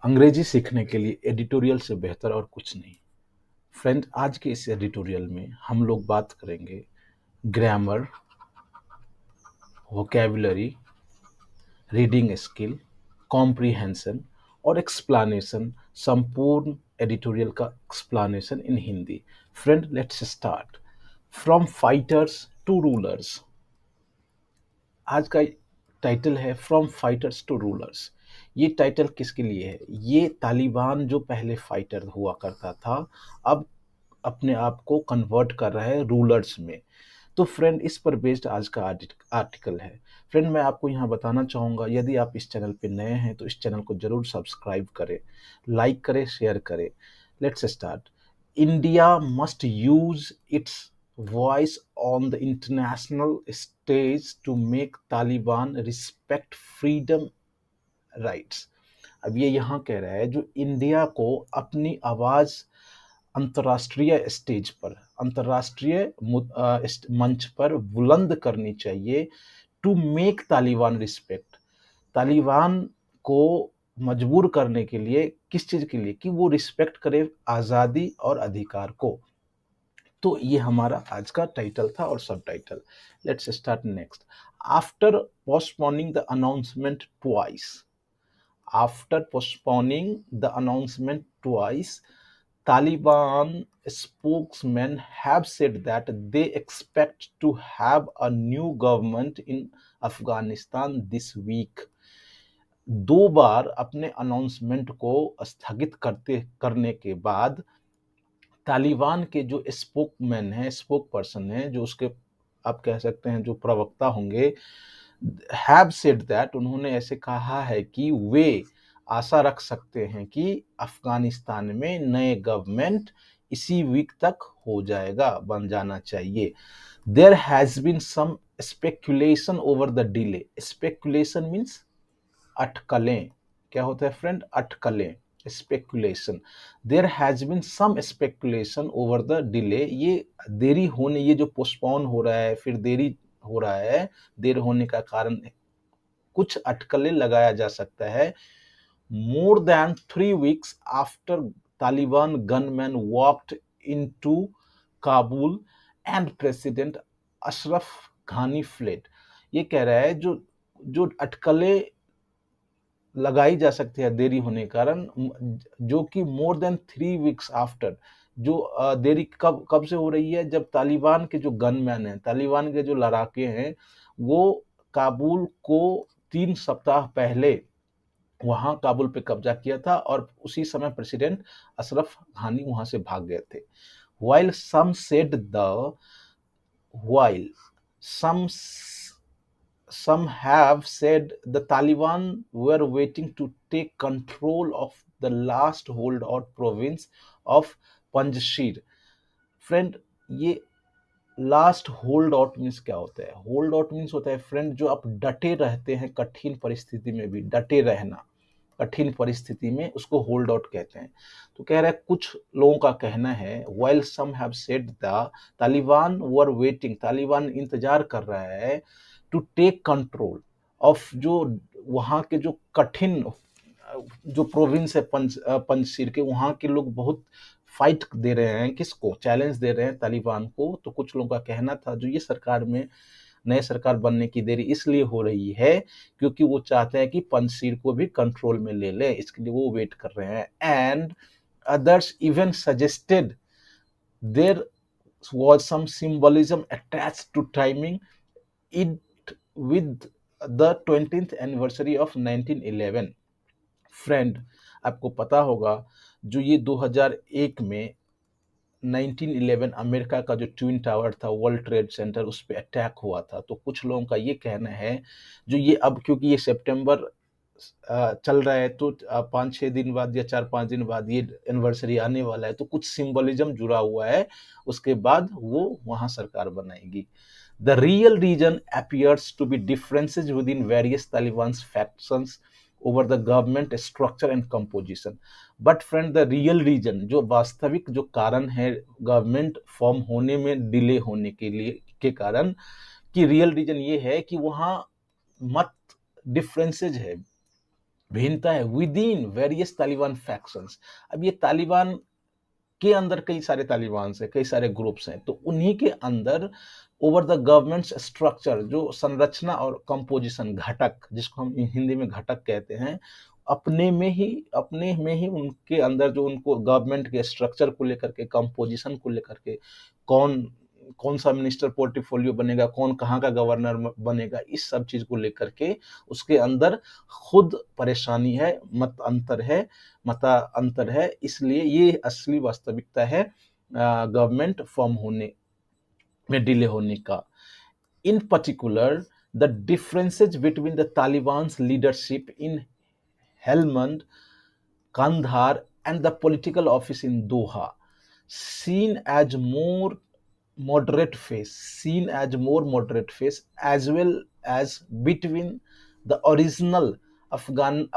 अंग्रेजी सीखने के लिए एडिटोरियल से बेहतर और कुछ नहीं। फ्रेंड, आज के इस एडिटोरियल में हम लोग बात करेंगे grammar, vocabulary, reading skill, comprehension और एक्सप्लेनेशन, संपूर्ण एडिटोरियल का explanation in Hindi. Friend, let's start. From fighters to rulers. आज का टाइटल है फ्रॉम फाइटर्स टू रूलर्स। ये टाइटल किसके लिए है? ये तालिबान जो पहले फाइटर हुआ करता था, अब अपने आप को कन्वर्ट कर रहा है रूलर्स में। तो फ्रेंड, इस पर बेस्ड आज का आर्टिकल है। फ्रेंड, मैं आपको यहाँ बताना चाहूँगा, यदि आप इस चैनल पे नए हैं तो इस चैनल को जरूर सब्सक्राइब करें, लाइक करें, शेयर करें। Let's start. India must use its voice on the international stage to make Taliban respect freedom rights. अब ये यहाँ कह रहा है जो इंडिया को अपनी आवाज़ अंतर्राष्ट्रीय स्टेज पर, अंतर्राष्ट्रीय मंच पर बुलंद करनी चाहिए, to make Taliban respect. Taliban को मजबूर करने के लिए, किस चीज के लिए? कि वो रिस्पेक्ट करे आज़ादी और अधिकार को। तो ये हमारा आज का टाइटल था और सब title. Let's start next. After postponing the announcement twice, after postponing the announcement twice, Taliban spokesmen have said that they expect to have a new government in Afghanistan this week. दो बार अपने announcement को स्थगित करने के बाद तालिबान के जो spokesman हैं, स्पोक पर्सन हैं, जो उसके आप कह सकते हैं जो प्रवक्ता होंगे, हैव सेड दैट, उन्होंने ऐसे कहा है कि वे आशा रख सकते हैं कि अफगानिस्तान में नए गवर्नमेंट इसी वीक तक हो जाएगा, बन जाना चाहिए। There has been some speculation over the delay. Speculation means अटकलें। क्या होता है फ्रेंड? अटकलें, speculation. There has been some speculation over the delay. ये देरी होने, ये जो पोस्टपोन हो रहा है, फिर देरी हो रहा है, देर होने का कारण कुछ अटकलें लगाया जा सकता है। More than 3 weeks after Taliban gunman walked into Kabul and president Ashraf घानी फ्लेड। ये कह रहा है जो जो अटकलें लगाई जा सकती है देरी होने के कारण, जो कि मोर देन 3 weeks आफ्टर, जो देरी कब कब से हो रही है? जब तालिबान के जो गनमैन हैं, तालिबान के जो लड़ाके हैं, वो काबुल को 3 सप्ताह पहले वहां काबुल पे कब्जा किया था और उसी समय प्रेसिडेंट अशरफ घानी वहां से भाग गए थे। while some said the while some some have said the Taliban were waiting to take control of the last holdout province of Panjshir. Friend, ये लास्ट होल्ड आउट मीन्स क्या होता है? होल्ड आउट मीन्स होता है friend, जो आप डटे रहते हैं कठिन परिस्थिति में भी, डटे रहना कठिन परिस्थिति में, उसको होल्ड आउट कहते हैं। तो कह रहा है कुछ लोगों का कहना है, while some have said the Taliban were waiting, Taliban इंतजार कर रहा है, टू टेक कंट्रोल ऑफ, जो वहां के जो कठिन जो प्रोविंस है पंजशीर के, वहां के लोग बहुत फाइट दे रहे हैं, किसको चैलेंज दे रहे हैं? तालिबान को। तो कुछ लोगों का कहना था जो ये सरकार में, नए सरकार बनने की देरी इसलिए हो रही है क्योंकि वो चाहते हैं कि पंजशीर को भी कंट्रोल में ले ले, इसके लिए वो वेट कर रहे हैं। And others even suggested there was some symbolism attached to timing it with the 20th anniversary of 1911। Friend, आपको पता होगा जो ये 2001 में 1911 अमेरिका का जो ट्विन टावर था, वर्ल्ड ट्रेड सेंटर, उस पर अटैक हुआ था। तो कुछ लोगों का ये कहना है जो ये अब, क्योंकि ये सितंबर चल रहा है, तो 5-6 दिन बाद या 4-5 दिन बाद ये एनिवर्सरी आने वाला है, तो कुछ सिंबलिज्म जुड़ा हुआ है, उसके बाद वो वहां सरकार बनाएगी। The real reason appears to be differences within various Taliban's factions over the government structure and composition। But friend, the real reason, जो वास्तविक जो कारण है गवर्नमेंट फॉर्म होने में डिले होने के लिए के कारण, कि रियल रीजन ये है कि वहाँ मत डिफरेंसेज है भिन्नता है with in various Taliban factions. अब ये तालिबान के अंदर कई सारे तालिबान हैं, कई सारे ग्रुप्स हैं, तो उन्हीं के अंदर ओवर द गवर्नमेंट स्ट्रक्चर, जो संरचना और कंपोजिशन, घटक, जिसको हम हिंदी में घटक कहते हैं, अपने में ही उनके अंदर जो उनको गवर्नमेंट के स्ट्रक्चर को लेकर के, कंपोजिशन को लेकर के, कौन कौन सा मिनिस्टर पोर्टफोलियो बनेगा, कौन कहाँ का गवर्नर बनेगा, इस सब चीज को लेकर के उसके अंदर खुद परेशानी है, मता अंतर है। इसलिए ये असली वास्तविकता है गवर्नमेंट फॉर्म होने में डिले होने का। In particular the differences between the Taliban's leadership in Helmand, Kandahar, and the political office in Doha, seen as more seen as more moderate face, as well as between the original Afghan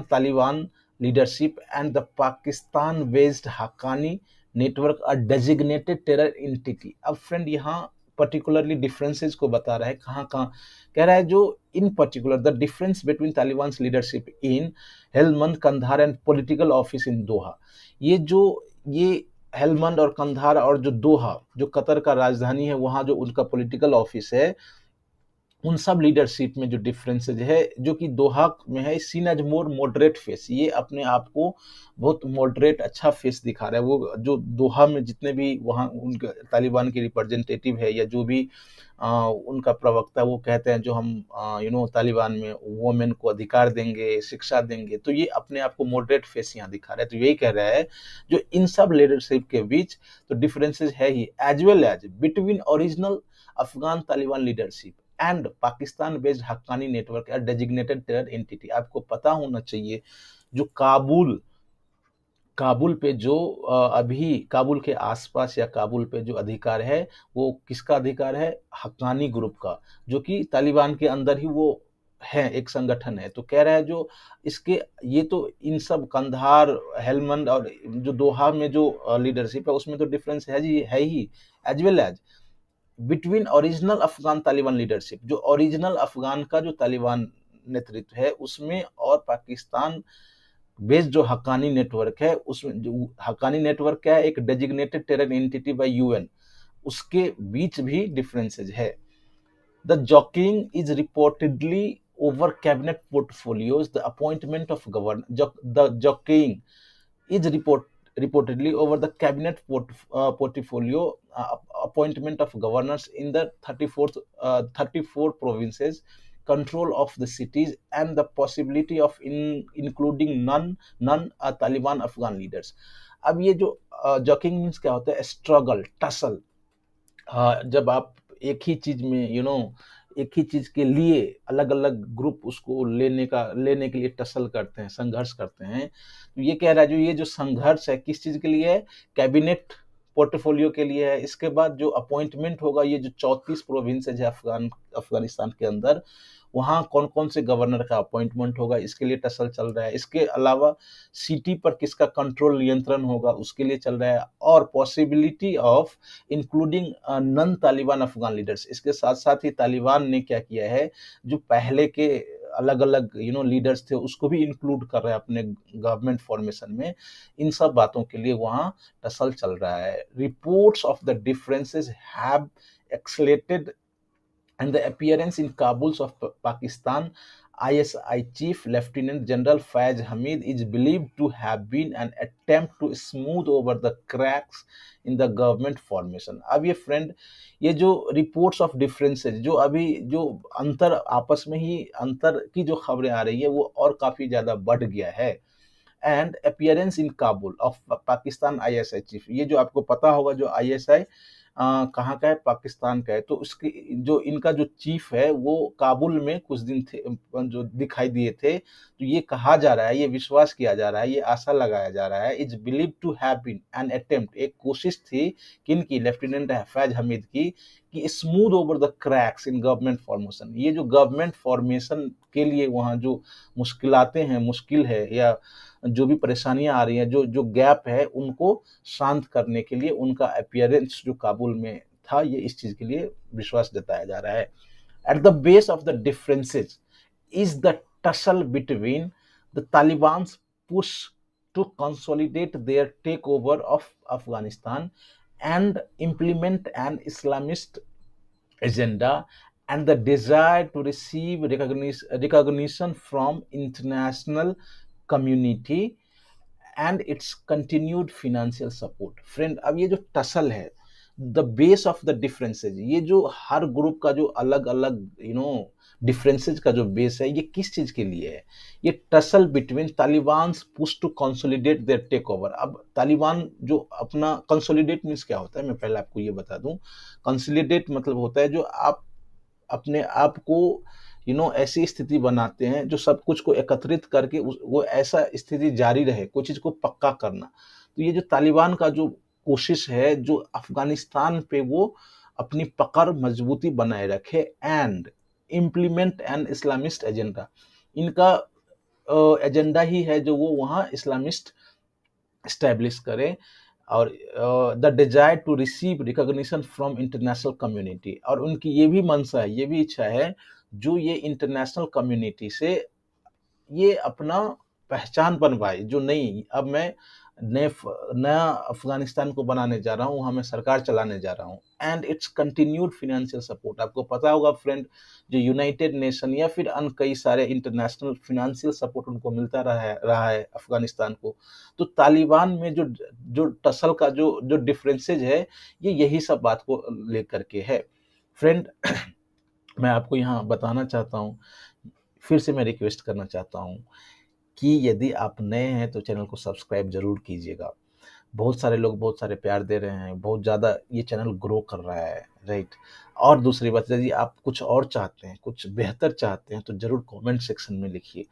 Taliban leadership and the Pakistan-based Haqqani network, a designated terror entity। अब friend यहाँ particularly differences को बता रहा है, कहाँ कहाँ कह रहा है, जो in particular the difference between Taliban leadership in Helmand, Kandahar and political office in Doha. ये हेलमंद और कंधार और जो दोहा, जो कतर का राजधानी है, वहां जो उनका पॉलिटिकल ऑफिस है, उन सब लीडरशिप में जो डिफरेंसेज है, जो कि दोहा में है, सीन एज मोर मॉडरेट फेस, ये अपने आप को बहुत मॉडरेट, अच्छा फेस दिखा रहा है। वो जो दोहा में जितने भी वहाँ उनके तालिबान के रिप्रेजेंटेटिव है, या जो भी उनका प्रवक्ता, वो कहते हैं जो हम तालिबान में वोमेन को अधिकार देंगे, शिक्षा देंगे, तो ये अपने आप को मॉडरेट फेस यहाँ दिखा रहा है। तो यही कह रहा है जो इन सब लीडरशिप के बीच तो डिफरेंसेज है ही, as well as between original Afghan Taliban leadership and Pakistan based Haqqani network या डेजिग्नेटेड टेरर एंटिटी। आपको पता होना चाहिए जो काबुल पे जो अभी काबुल के आसपास या काबुल पे जो अधिकार है, वो किसका अधिकार है? हक्कानी ग्रुप का, जो कि तालिबान के अंदर ही वो है, एक संगठन है। तो कह रहा है जो इसके ये तो इन सब कंधार, हेलमंद और जो दोहा में जो लीडरशिप है, उसमें तो डिफरेंस है ही, as well as between original Afghan Taliban leadership, जो ओरिजिनल अफगान का जो तालिबान नेतृत्व है उसमें, और पाकिस्तान बेस्ड जो हक्कानी नेटवर्क है उसमें। जो हक्कानी नेटवर्क क्या है? एक designated terror entity bye UN, उसके बीच भी डिफरेंसेज है। The jockeying is reportedly over cabinet portfolios, the appointment of governor, the jockeying is reportedly over the cabinet portfolio, appointment of governors in the 34 provinces, control of the cities, and the possibility of including non Taliban Afghan leaders। अब ये जो joking means क्या होता है? Struggle, tussle. जब आप एक ही चीज में एक ही चीज के लिए अलग अलग ग्रुप उसको लेने के लिए टसल करते हैं, संघर्ष करते हैं। तो ये कह रहा है जो ये जो संघर्ष है किस चीज के लिए है? कैबिनेट पोर्टफोलियो के लिए है। इसके बाद जो अपॉइंटमेंट होगा, ये जो 34 प्रोविंसेज है अफगानिस्तान के अंदर, वहाँ कौन कौन से गवर्नर का अपॉइंटमेंट होगा, इसके लिए टसल चल रहा है। इसके अलावा सिटी पर किसका कंट्रोल, नियंत्रण होगा, उसके लिए चल रहा है। और possibility of including non Taliban Afghan leaders. इसके साथ साथ ही तालिबान ने क्या किया है, जो पहले के अलग अलग लीडर्स थे उसको भी इंक्लूड कर रहा है अपने गवर्नमेंट फॉर्मेशन में। इन सब बातों के लिए वहाँ टसल चल रहा है। Reports of the differences have accelerated and the appearance in Kabul of Pakistan ISI Chief Lieutenant General Faiz Hamid is believed to have been an attempt to smooth over the cracks in the government formation। अब ये friend, ये जो reports of differences, जो अभी जो अंतर, आपस में ही अंतर की जो खबरें आ रही है, वो और काफी ज्यादा बढ़ गया है। And appearance in Kabul of Pakistan ISI chief, ये जो आपको पता होगा जो ISI कहाँ का है? पाकिस्तान का है। तो उसकी जो इनका जो चीफ है वो काबुल में कुछ दिन थे, जो दिखाई दिए थे। तो ये कहा जा रहा है, ये विश्वास किया जा रहा है, ये आशा लगाया जा रहा है, is believe to have been an attempt, एक कोशिश थी किनकी? लेफ्टिनेंट फैज हमीद की, कि smooth over the cracks in government formation. ये जो गवर्नमेंट फॉर्मेशन के लिए वहाँ जो मुश्किल है, या जो भी परेशानियां आ रही हैं, जो गैप है, उनको शांत करने के लिए उनका अपीयरेंस जो काबुल में था, ये इस चीज के लिए विश्वास जताया जा रहा है। At the base of the differences is the tussle between The Taliban's push to consolidate their takeover of Afghanistan and implement an Islamist agenda and the desire to receive recognition from international community and its continued financial support. Friend, अब ये जो tussle है, the base of the differences, ये जो हर group का जो अलग अलग डिफरेंसेज का जो बेस है, ये किस चीज के लिए है? ये tussle between Taliban push to consolidate their take over. अब तालिबान जो अपना कंसोलिडेट मीन्स क्या होता है, मैं पहले आपको ये बता दूं। कंसोलिडेट मतलब होता है जो आप अपने आप को ऐसी स्थिति बनाते हैं जो सब कुछ को एकत्रित करके वो ऐसा स्थिति जारी रहे, कोई चीज को पक्का करना। तो ये जो तालिबान का जो कोशिश है, जो अफगानिस्तान पे वो अपनी पकड़ मजबूती बनाए रखे and implement an Islamist agenda, इनका एजेंडा ही है जो वो वहाँ इस्लामिस्ट स्टैब्लिश करे, और the desire to receive recognition from international community, और उनकी ये भी मंशा है, ये भी इच्छा है जो ये इंटरनेशनल कम्युनिटी से ये अपना पहचान बनवाए, जो नहीं अब मैं नया अफगानिस्तान को बनाने जा रहा हूँ, वहाँ मैं सरकार चलाने जा रहा हूँ। And it's continued financial support, आपको पता होगा फ्रेंड, जो यूनाइटेड नेशन या फिर अन्य कई सारे इंटरनेशनल फिनेंशियल सपोर्ट उनको मिलता रहा है अफगानिस्तान को। तो तालिबान में जो जो टसल का जो जो डिफरेंसेज है, ये यही सब बात को लेकर के है फ्रेंड। मैं आपको यहाँ बताना चाहता हूँ, फिर से मैं रिक्वेस्ट करना चाहता हूँ कि यदि आप नए हैं तो चैनल को सब्सक्राइब जरूर कीजिएगा। बहुत सारे लोग बहुत सारे प्यार दे रहे हैं, बहुत ज़्यादा ये चैनल ग्रो कर रहा है, राइट। और दूसरी बात, यदि आप कुछ और चाहते हैं, कुछ बेहतर चाहते हैं, तो ज़रूर कमेंट सेक्शन में लिखिए।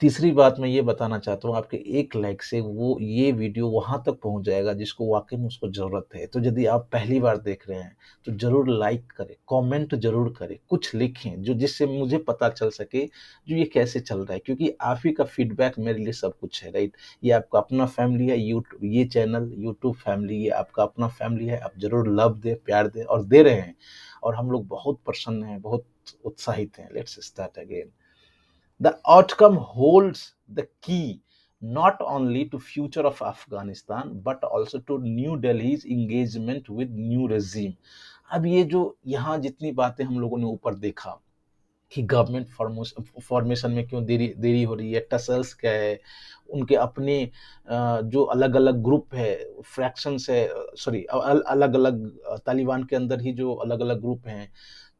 तीसरी बात मैं ये बताना चाहता हूँ, आपके एक लाइक से वो ये वीडियो वहाँ तक पहुँच जाएगा जिसको वाकई में उसको ज़रूरत है। तो यदि आप पहली बार देख रहे हैं तो ज़रूर लाइक करें, कमेंट ज़रूर करें, कुछ लिखें जो जिससे मुझे पता चल सके जो ये कैसे चल रहा है, क्योंकि आप ही का फीडबैक मेरे लिए सब कुछ है, राइट। ये आपका अपना फैमिली है, ये चैनल यूट्यूब फैमिली, ये आपका अपना फैमिली है। आप ज़रूर लव दें, प्यार दें, और दे रहे हैं, और हम लोग बहुत प्रसन्न हैं, बहुत उत्साहित हैं। Let's start again. The outcome holds the key not only to future of Afghanistan but also to New Delhi's engagement with new regime। अब ये जो यहाँ जितनी बातें हम लोगों ने ऊपर देखा कि गवर्नमेंट फॉर्मेशन में क्यों देरी देरी हो रही है, टसल्स क्या है, उनके अपने जो अलग अलग ग्रुप है, फ्रैक्शंस है, सॉरी अलग अलग तालिबान के अंदर ही जो अलग अलग ग्रुप हैं,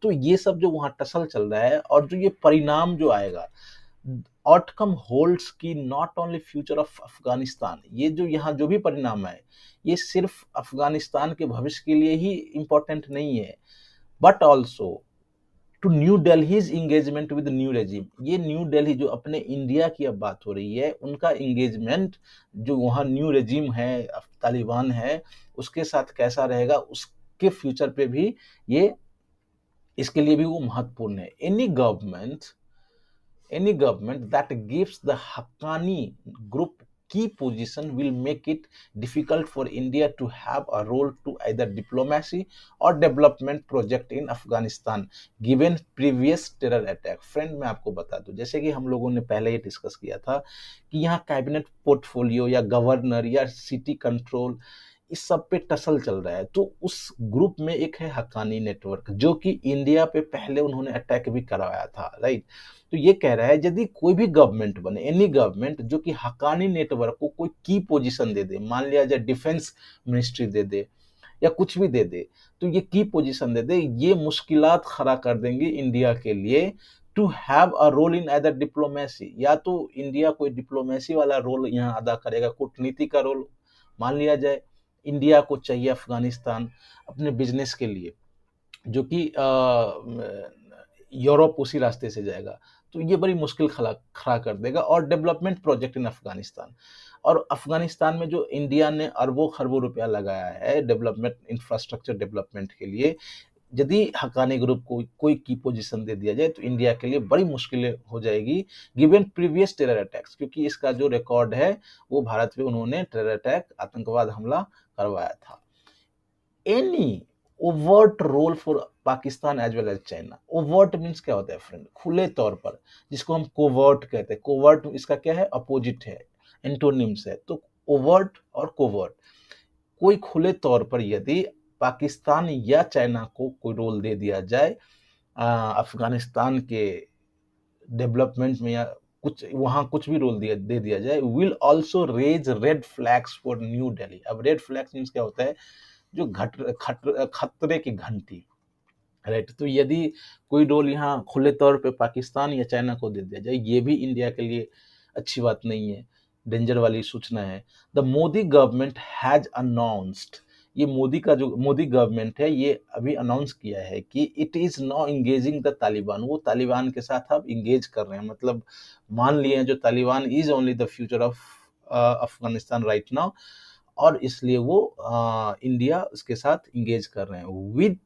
तो ये सब जो वहाँ टसल चल रहा है, और जो ये परिणाम जो आएगा, आउटकम होल्ड्स की not only future of Afghanistan, ये जो यहाँ जो भी परिणाम है, ये सिर्फ अफगानिस्तान के भविष्य के लिए ही इम्पोर्टेंट नहीं है, but also to New Delhi's engagement with new regime. ये न्यू दिल्ली जो अपने इंडिया की अब बात हो रही है, उनका इंगेजमेंट जो वहाँ न्यू रेजिम है, तालिबान है, उसके साथ कैसा रहेगा, उसके फ्यूचर पे भी ये, इसके लिए भी वो महत्वपूर्ण है। Any government that gives the Haqqani group key position will make it difficult for India to have a role to either diplomacy or development project in Afghanistan given previous terror attack। Friend, मैं आपको बता दूं, जैसे कि हम लोगों ने पहले ही डिस्कस किया था कि यहाँ कैबिनेट पोर्टफोलियो या गवर्नर या सिटी कंट्रोल, इस सब पे टसल चल रहा है। तो उस ग्रुप में एक है हक्कानी नेटवर्क, जो कि इंडिया पे पहले उन्होंने अटैक भी करवाया था, राइट। तो ये कह रहा है यदि कोई भी गवर्नमेंट बने, एनी गवर्नमेंट जो कि हक्कानी नेटवर्क को कोई की पोजीशन दे दे, मान लिया जाए डिफेंस मिनिस्ट्री दे दे या कुछ भी दे दे, तो ये की पोजीशन दे दे, ये मुश्किलात खड़ा कर देंगे इंडिया के लिए to have a role in other diplomacy. या तो इंडिया कोई डिप्लोमेसी वाला रोल यहाँ अदा करेगा, कूटनीति का रोल, मान लिया जाए इंडिया को चाहिए अफगानिस्तान अपने बिजनेस के लिए, जो कि यूरोप उसी रास्ते से जाएगा, तो ये बड़ी मुश्किल खड़ा कर देगा। और डेवलपमेंट प्रोजेक्ट इन अफगानिस्तान, और अफगानिस्तान में जो इंडिया ने अरबों खरबों रुपया लगाया है डेवलपमेंट, इंफ्रास्ट्रक्चर डेवलपमेंट के लिए, यदि हक्कानी ग्रुप को कोई की पोजीशन दे दिया जाए तो इंडिया के लिए बड़ी मुश्किलें हो जाएगी गिवन प्रीवियस टेरर अटैक्स, क्योंकि इसका जो रिकॉर्ड है वो भारत पे उन्होंने टेरर अटैक, आतंकवाद हमला करवाया था। Any overt role for Pakistan as well as China. Overt means क्या होता है फ्रेंड, खुले तौर पर, जिसको हम कोवर्ट कहते हैं। कोवर्ट इसका क्या है, अपोजिट है, एंटोनिम्स है। तो ओवर्ट और कोवर्ट, कोई खुले तौर पर यदि पाकिस्तान या चाइना को कोई रोल दे दिया जाए अफगानिस्तान के डेवलपमेंट में, या कुछ वहां कुछ भी रोल दे दिया जाए, will also raise red flags for New Delhi. अब रेड फ्लैग्स मीन्स क्या होता है, जो खतरे की घंटी, राइट। तो यदि कोई रोल यहाँ खुले तौर पे पाकिस्तान या चाइना को दे दिया जाए, ये भी इंडिया के लिए अच्छी बात नहीं है, डेंजर वाली सूचना है। The Modi government has announced, ये मोदी गवर्नमेंट है, ये अभी अनाउंस किया है कि it is now engaging the Taliban, वो तालिबान के साथ अब इंगेज कर रहे हैं, मतलब मान लिए हैं जो Taliban is only the future of Afghanistan right now, और इसलिए वो इंडिया उसके साथ इंगेज कर रहे हैं। With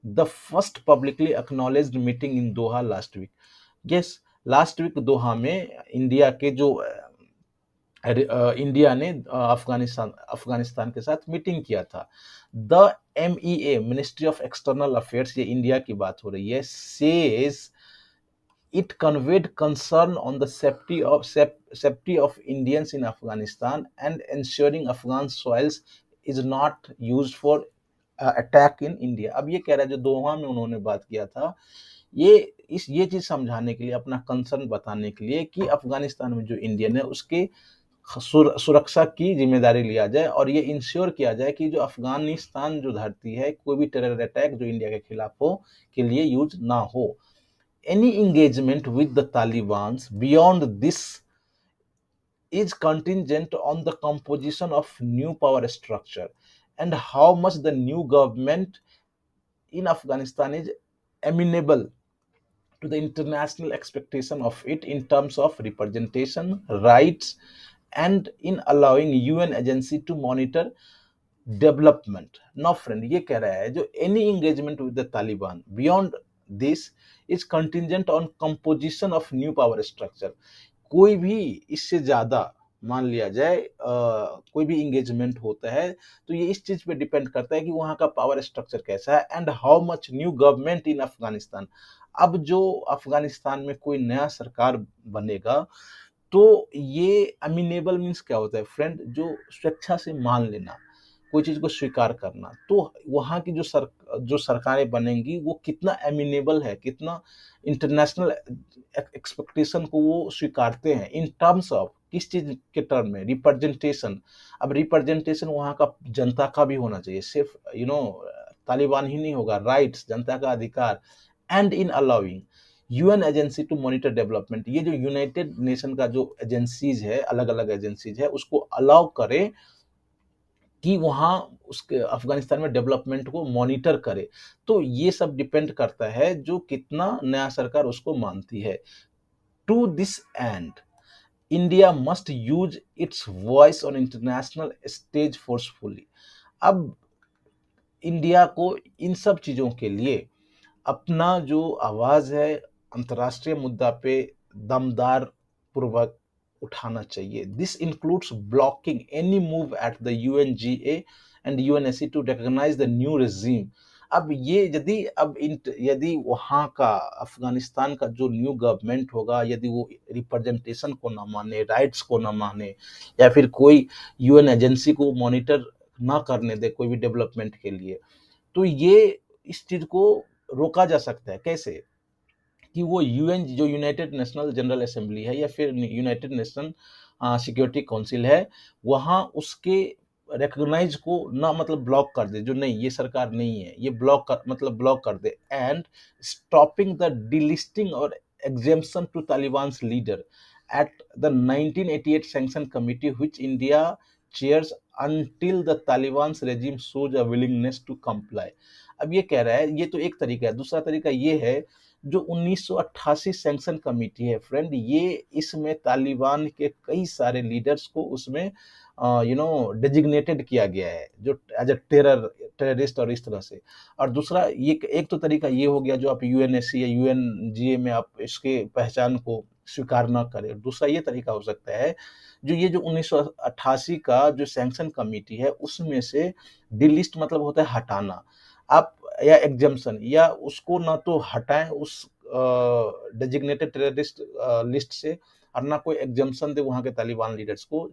the first publicly acknowledged meeting in Doha last week. Yes, last week Doha में इंडिया के जो इंडिया ने अफगानिस्तान के साथ मीटिंग किया था। The MEA, ministry of external affairs, ये इंडिया की बात हो रही है, says it conveyed concern on the safety of Indians in Afghanistan and ensuring Afghan soils is not used for attack in India. अब ये कह रहा है, जो दोहा में उन्होंने बात किया था, ये चीज समझाने के लिए, अपना कंसर्न बताने के लिए कि अफगानिस्तान में जो इंडियन है उसके सुरक्षा की जिम्मेदारी लिया जाए, और ये इंश्योर किया जाए कि जो अफगानिस्तान जो धरती है, कोई भी टेरर अटैक जो इंडिया के खिलाफ हो के लिए यूज ना हो। Any engagement with the Taliban beyond this is contingent on the composition of new power structure and how much the new government in Afghanistan is amenable to the international expectation of it in terms of representation, rights, and in allowing UN agency to monitor development. No friend, ये कह रहा है जो any engagement with the Taliban beyond this is contingent on composition of new power structure. कोई भी इससे ज्यादा मान लिया जाए कोई भी इंगेजमेंट होता है, तो ये इस चीज पे डिपेंड करता है कि वहां का पावर स्ट्रक्चर कैसा है, and how much new government in Afghanistan. अब जो अफगानिस्तान में कोई नया सरकार बनेगा, तो ये अमीनेबल मीन्स क्या होता है फ्रेंड, जो स्वेच्छा से मान लेना, कोई चीज को स्वीकार करना। तो वहां की जो सरकारें बनेंगी वो कितना एमिनेबल है, कितना इंटरनेशनल एक्सपेक्टेशन को वो स्वीकारते हैं, इन टर्म्स ऑफ किस चीज के टर्म में, रिप्रेजेंटेशन। अब रिप्रेजेंटेशन वहां का जनता का भी होना चाहिए, सिर्फ तालिबान ही नहीं होगा, राइट्स, जनता का अधिकार, and in allowing UN agency to monitor development. ये जो यूनाइटेड नेशन का जो एजेंसीज है, अलग अलग एजेंसीज है, उसको अलाउ करे कि वहां उसके अफगानिस्तान में डेवलपमेंट को मॉनिटर करे। तो ये सब डिपेंड करता है जो कितना नया सरकार उसको मानती है। To this end India must use its voice on international stage forcefully. अब इंडिया को इन सब चीजों के लिए अपना जो आवाज है अंतर्राष्ट्रीय मुद्दा पे दमदार पूर्वक उठाना चाहिए। This includes blocking any move at the UNGA and UNSC to recognise the new regime. अब ये यदि वहाँ का अफगानिस्तान का जो न्यू गवर्नमेंट होगा, यदि वो रिप्रेजेंटेशन को ना माने, राइट्स को ना माने, या फिर कोई UN एजेंसी को मॉनिटर ना करने दे कोई भी डेवलपमेंट के लिए, तो ये इस चीज को रोका जा सकता है। कैसे कि वो UN जो यूनाइटेड नेशनल जनरल असेंबली है, या फिर यूनाइटेड नेशन सिक्योरिटी काउंसिल है, वहाँ उसके रिकॉग्नाइज को ना, मतलब ब्लॉक कर दे, जो नहीं, ये सरकार नहीं है, ये ब्लॉक कर दे, एंड स्टॉपिंग द डिलिस्टिंग और exemption to Taliban leader at the 1988 sanction committee which India chairs until the Taliban's regime shows a willingness to comply। अब ये कह रहा है, ये तो एक तरीका है। दूसरा तरीका ये है, जो 1988 सैंक्शन कमेटी है फ्रेंड, ये इसमें तालिबान के कई सारे लीडर्स को उसमें डेजिग्नेटेड किया गया है, जो एज ए टेररिस्ट और इस तरह से। और दूसरा, ये एक तो तरीका ये हो गया जो आप UNSC या UNGA में आप इसके पहचान को स्वीकार ना करें। दूसरा ये तरीका हो सकता है, ये जो 1988 का जो सैंक्शन कमेटी है, उसमें से डिलिस्ट मतलब होता है हटाना। आप या एग्जम्पशन या उसको ना तो हटाएं उस डेजिग्नेटेड टेररिस्ट लिस्ट से, और ना कोई एग्जम्पशन दे वहां के तालिबान लीडर्स को।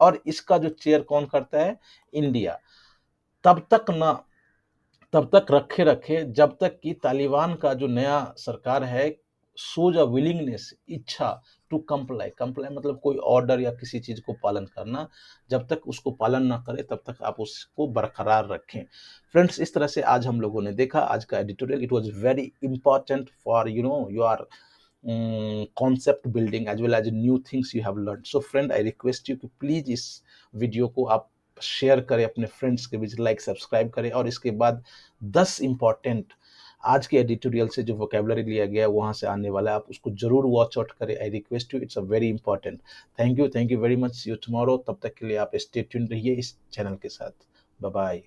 और इसका जो चेयर कौन करता है? इंडिया। तब तक ना, तब तक रखे रखे जब तक कि तालिबान का जो नया सरकार है शोज अ विलिंगनेस, इच्छा टू कंप्लाई। कंप्लाई मतलब कोई ऑर्डर या किसी चीज को पालन करना, जब तक उसको पालन ना करे तब तक आप उसको बरकरार रखें। फ्रेंड्स, इस तरह से आज हम लोगों ने देखा आज का editorial. It was very important for your concept building as well as new things you have learned. So friend, I request you कि प्लीज इस वीडियो को आप शेयर करें अपने फ्रेंड्स के बीच, लाइक सब्सक्राइब करें, और इसके बाद 10 इंपॉर्टेंट आज के एडिटोरियल से जो वोकेबलरी लिया गया है वहां से आने वाला है, आप उसको जरूर वॉच आउट करें। I request you, it's a very important. Thank you very much, see you tomorrow. तब तक के लिए आप स्टे ट्यून्ड रहिए इस चैनल के साथ। Bye bye.